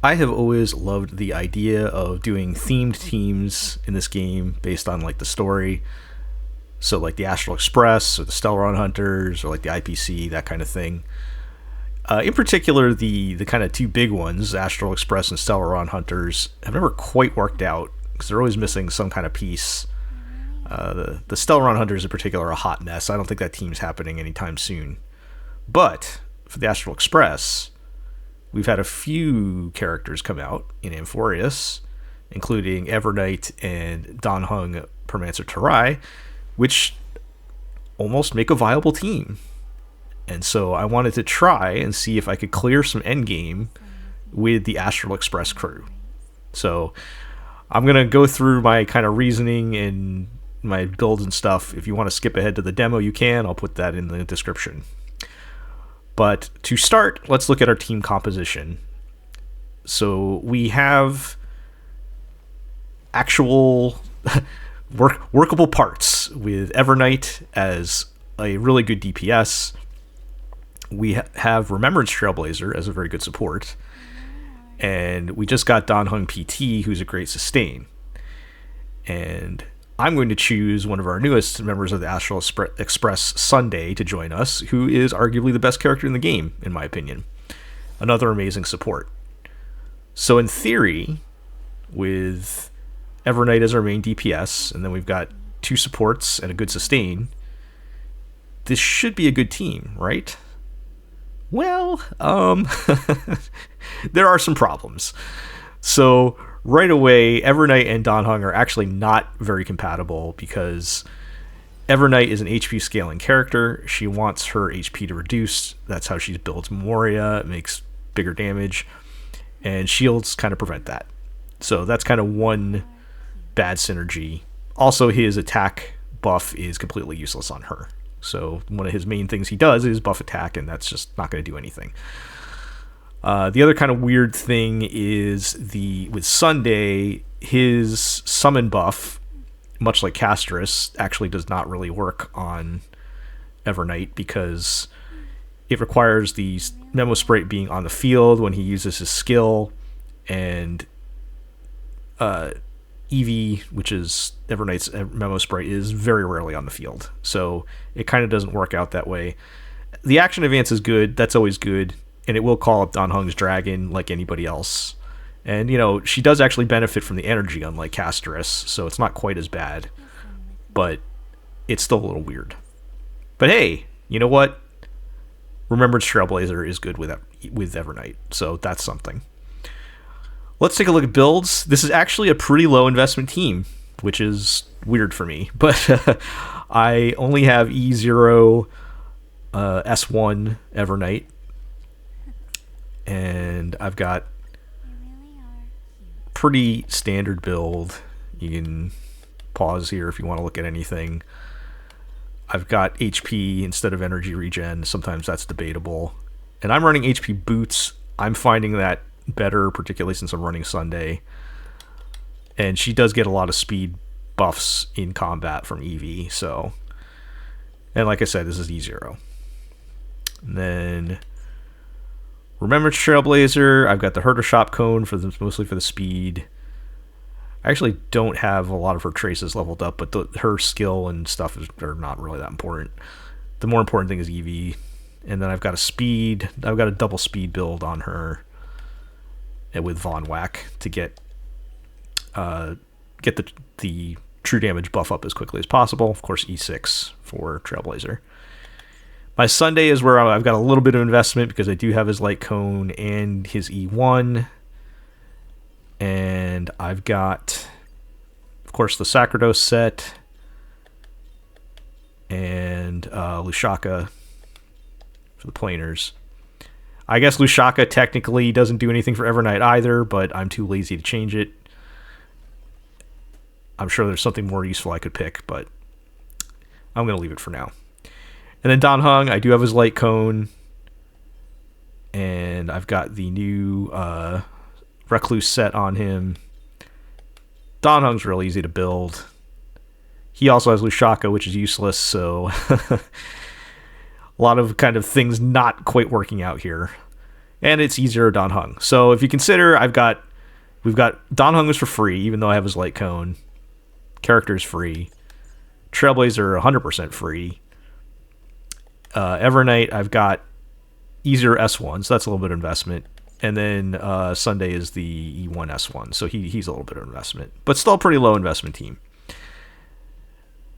I have always loved the idea of doing themed teams in this game based on like the story. So like the Astral Express or the Stellaron Hunters or like the IPC, that kind of thing. In particular, the kind of two big ones, Astral Express and Stellaron Hunters, have never quite worked out because they're always missing some kind of piece. The Stellaron Hunters in particular are a hot mess. I don't think that team's happening anytime soon. But for the Astral Express, we've had a few characters come out in Amphorius, including Evernight and Dan Heng Permansor Terrae, which almost make a viable team. And so I wanted to try and see if I could clear some endgame with the Astral Express crew. So I'm going to go through my kind of reasoning and my builds and stuff. If you want to skip ahead to the demo, you can. I'll put that in the description. But to start, let's look at our team composition. So we have actual workable parts with Evernight as a really good DPS. We have Remembrance Trailblazer as a very good support. And we just got Dan Heng PT, who's a great sustain. And I'm going to choose one of our newest members of the Astral Express, Sunday, to join us, who is arguably the best character in the game, in my opinion. Another amazing support. So in theory, with Evernight as our main DPS, and then we've got two supports and a good sustain, this should be a good team, right? Well, there are some problems. So right away, Evernight and Dan Heng are actually not very compatible because Evernight is an HP scaling character. She wants her HP to reduce. That's how she builds Memoria. It makes bigger damage. And shields kind of prevent that. So that's kind of one bad synergy. Also, his attack buff is completely useless on her. So one of his main things he does is buff attack, and that's just not going to do anything. The other kind of weird thing is with Sunday, his summon buff, much like Castris, actually does not really work on Evernight because it requires the Memo Sprite being on the field when he uses his skill, and Eevee, which is Evernight's Memo Sprite, is very rarely on the field. So it kind of doesn't work out that way. The action advance is good. That's always good. And it will call up Dan Heng's dragon like anybody else. And, you know, she does actually benefit from the energy, unlike Castris, so it's not quite as bad. But it's still a little weird. But hey, you know what? Remembrance Trailblazer is good with Evernight, so that's something. Let's take a look at builds. This is actually a pretty low investment team, which is weird for me. But I only have E0 S1 Evernight. And I've got pretty standard build. You can pause here if you want to look at anything. I've got HP instead of energy regen. Sometimes that's debatable. And I'm running HP boots. I'm finding that better, particularly since I'm running Sunday. And she does get a lot of speed buffs in combat from Eevee. So, and like I said, this is E0. And then Remembrance Trailblazer, I've got the Herder Shop Cone mostly for the speed. I actually don't have a lot of her traces leveled up, but her skill and stuff are not really that important. The more important thing is Eevee. And then I've got a double speed build on her with Von Whack to get the true damage buff up as quickly as possible. Of course, E6 for Trailblazer. My Sunday is where I've got a little bit of investment because I do have his Light Cone and his E1. And I've got, of course, the Sacrados set and Lushaka for the planers. I guess Lushaka technically doesn't do anything for Evernight either, but I'm too lazy to change it. I'm sure there's something more useful I could pick, but I'm going to leave it for now. And then Dan Heng, I do have his Light Cone. And I've got the new Recluse set on him. Dan Heng's real easy to build. He also has Lushaka, which is useless, so a lot of kind of things not quite working out here. and it's easier Don Hung. So if you consider, we've got Don Hung is for free, even though I have his light cone. Character's free. Trailblazer 100% free. Evernight I've got easier S1, so that's a little bit of investment. And then Sunday is the E1 S1, so he's a little bit of investment, but still a pretty low investment team.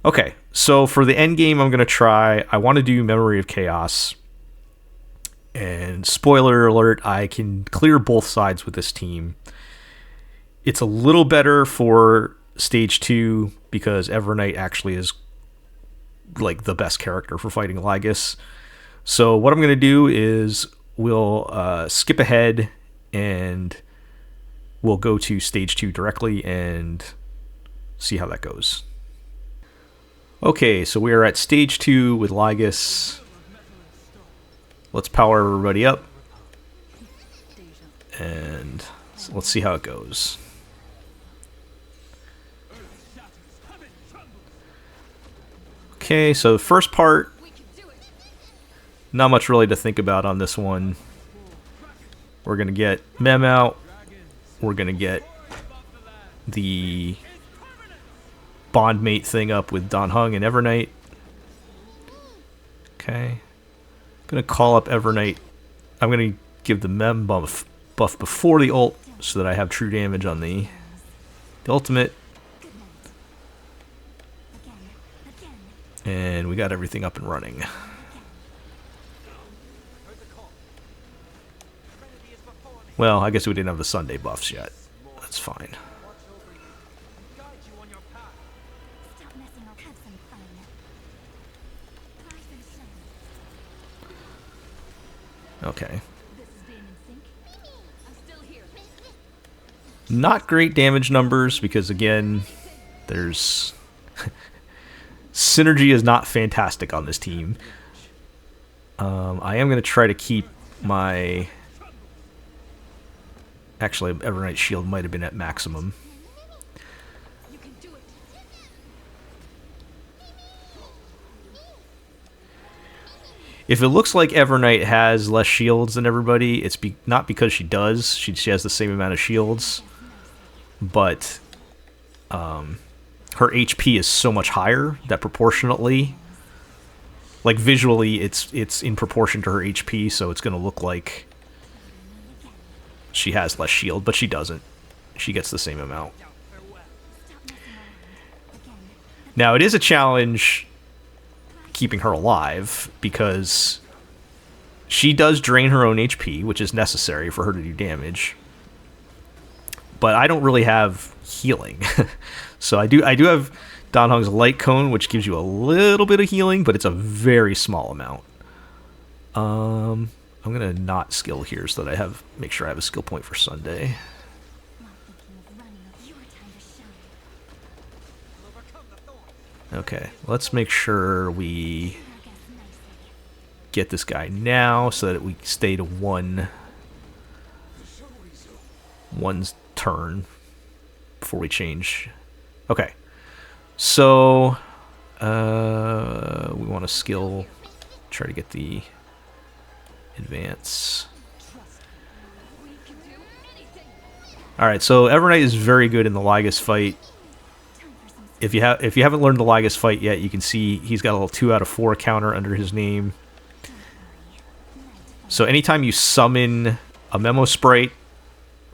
Okay, so for the end game, I'm going to try, I want to do Memory of Chaos. And spoiler alert, I can clear both sides with this team. It's a little better for Stage 2 because Evernight actually is like the best character for fighting Lygus. So what I'm going to do is we'll skip ahead and we'll go to Stage 2 directly and see how that goes. Okay, so we are at Stage 2 with Lygus. Let's power everybody up. And let's see how it goes. Okay, so the first part, not much really to think about on this one. We're going to get Mem out. We're going to get the bondmate thing up with Don Hung and Evernight. Okay. I'm going to call up Evernight. I'm going to give the Mem buff before the ult so that I have true damage on the ultimate. And we got everything up and running. Well, I guess we didn't have the Sunday buffs yet. That's fine. Okay. Not great damage numbers because, again, there's... synergy is not fantastic on this team. I am going to try to keep my... Actually, Evernight shield might have been at maximum. If it looks like Evernight has less shields than everybody, it's not because she does. She has the same amount of shields. But her HP is so much higher that proportionately, like visually, it's in proportion to her HP, so it's going to look like she has less shield, but she doesn't. She gets the same amount. Now, it is a challenge keeping her alive because she does drain her own HP, which is necessary for her to do damage. But I don't really have healing. So I do have Don Hung's light cone, which gives you a little bit of healing, but it's a very small amount. I'm gonna not skill here so that make sure I have a skill point for Sunday. Okay, let's make sure we get this guy now so that we stay to one's turn before we change. Okay, so we want to skill, try to get the advance. Alright, so Evernight is very good in the Lygus fight. If you haven't learned the Lygus fight yet, you can see he's got a little 2 out of 4 counter under his name. So anytime you summon a Memo Sprite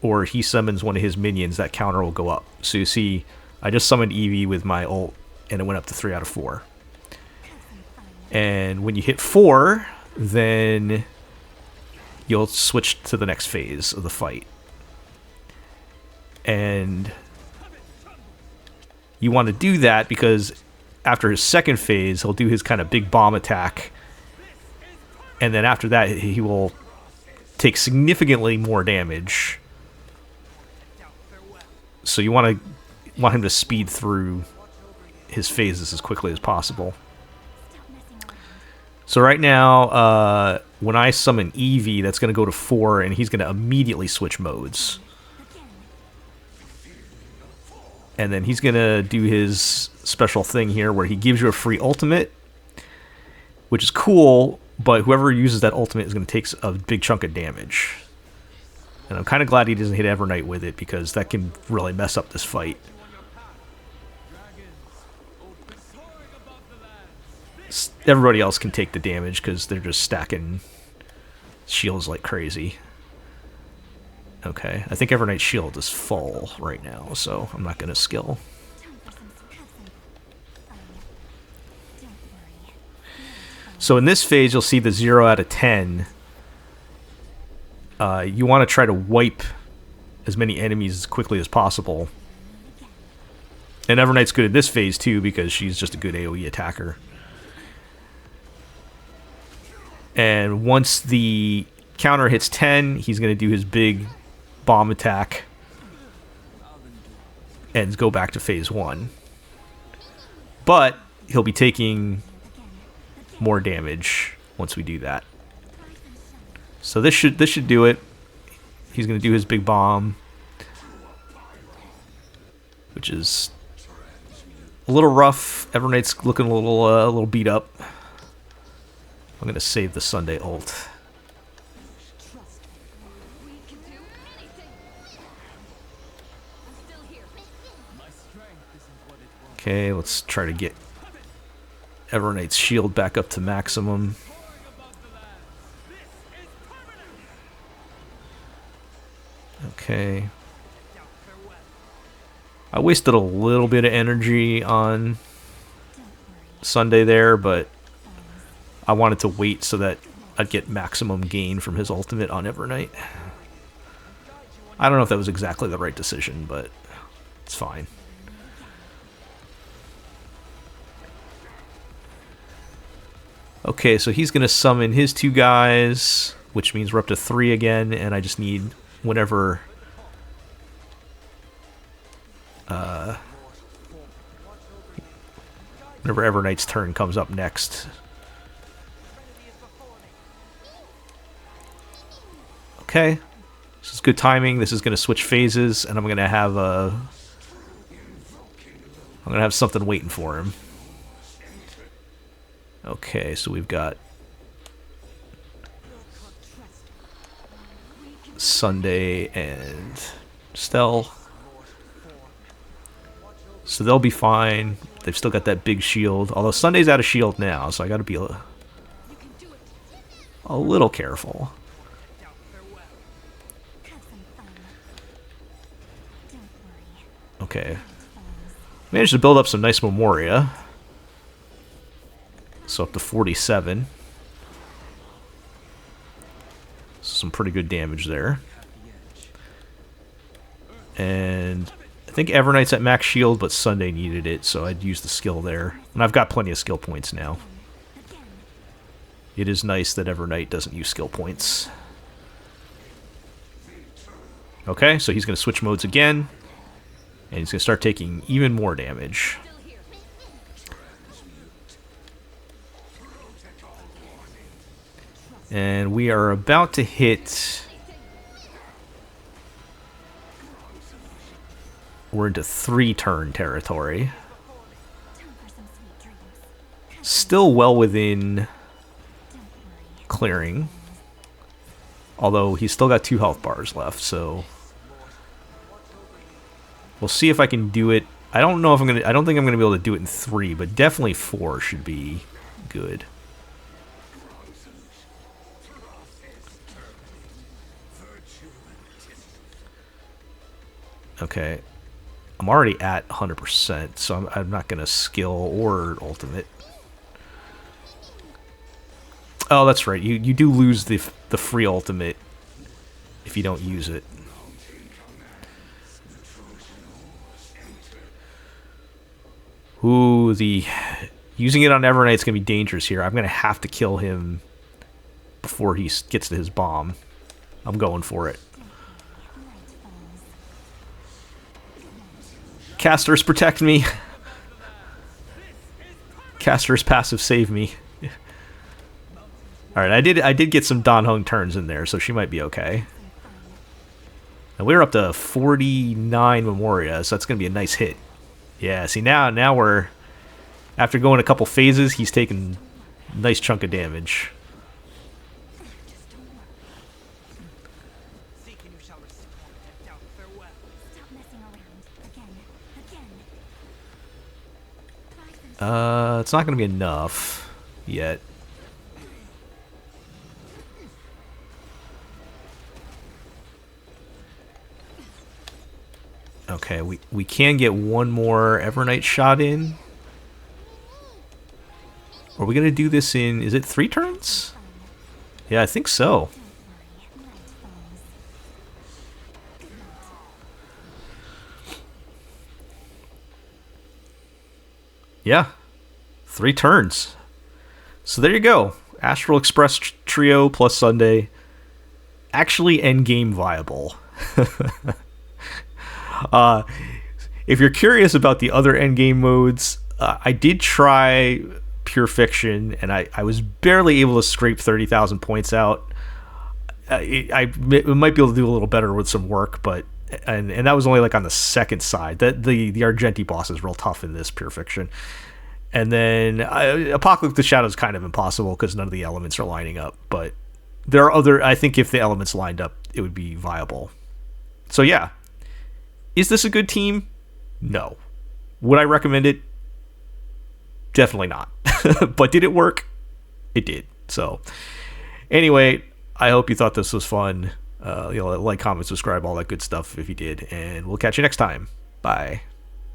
or he summons one of his minions, that counter will go up. So you see, I just summoned Eevee with my ult and it went up to 3 out of 4. And when you hit 4, then you'll switch to the next phase of the fight. And you want to do that because after his second phase, he'll do his kind of big bomb attack. And then after that, he will take significantly more damage. So you want him to speed through his phases as quickly as possible. So right now, when I summon Eevee, that's going to go to 4, and he's going to immediately switch modes. And then he's going to do his special thing here where he gives you a free ultimate, which is cool, but whoever uses that ultimate is going to take a big chunk of damage. And I'm kind of glad he doesn't hit Evernight with it, because that can really mess up this fight. Everybody else can take the damage because they're just stacking shields like crazy. Okay, I think Evernight's shield is full right now, so I'm not going to skill. So in this phase, you'll see the 0 out of 10. You want to try to wipe as many enemies as quickly as possible. And Evernight's good at this phase too, because she's just a good AoE attacker. And once the counter hits 10, he's going to do his big bomb attack and go back to phase 1. But he'll be taking more damage once we do that. So this should do it. He's going to do his big bomb, which is a little rough. Evernight's looking a little beat up. I'm going to save the Sunday ult. Okay, let's try to get Evernight's shield back up to maximum. Okay. I wasted a little bit of energy on Sunday there, but I wanted to wait so that I'd get maximum gain from his ultimate on Evernight. I don't know if that was exactly the right decision, but it's fine. Okay, so he's going to summon his 2 guys, which means we're up to 3 again, and I just need whenever Evernight's turn comes up next. Okay, this is good timing. This is going to switch phases, and I'm going to have something waiting for him. Okay, so we've got Sunday and Stell. So they'll be fine. They've still got that big shield. Although Sunday's out of shield now, so I gotta be a little careful. Okay. Managed to build up some nice Memoria. So up to 47. Some pretty good damage there. And I think Evernight's at max shield, but Sunday needed it, so I'd use the skill there. And I've got plenty of skill points now. It is nice that Evernight doesn't use skill points. Okay, so he's going to switch modes again. And he's going to start taking even more damage. And we are about to hit... We're into 3-turn territory. Still well within clearing. Although he's still got 2 health bars left, so... We'll see if I can do it. I don't know if I'm gonna... I don't think I'm gonna be able to do it in 3, but definitely 4 should be good. Okay, I'm already at 100%, so I'm not going to skill or ultimate. Oh, that's right. You do lose the free ultimate if you don't use it. Ooh, using it on Evernight's going to be dangerous here. I'm going to have to kill him before he gets to his bomb. I'm going for it. Casters, protect me. Casters passive save me. Alright, I did get some Dan Heng turns in there, so she might be okay. And we're up to 49 Memoria, so that's going to be a nice hit. Yeah, see now we're... After going a couple phases, he's taking a nice chunk of damage. It's not going to be enough yet. Okay, we can get one more Evernight shot in. Are we going to do this in, is it 3 turns? Yeah, I think so. Yeah, 3 turns. So there you go. Astral Express Trio plus Sunday. Actually endgame viable. If you're curious about the other endgame modes, I did try Pure Fiction, and I was barely able to scrape 30,000 points out. I might be able to do a little better with some work, but and that was only like on the second side. That the Argenti boss is real tough in this Pure Fiction. And then Apocalypse the Shadow is kind of impossible because none of the elements are lining up. But there are other, I think if the elements lined up, it would be viable. So yeah. Is this a good team? No. Would I recommend it? Definitely not. But did it work? It did. So anyway, I hope you thought this was fun. Like, comment, subscribe, all that good stuff if you did. And we'll catch you next time. Bye.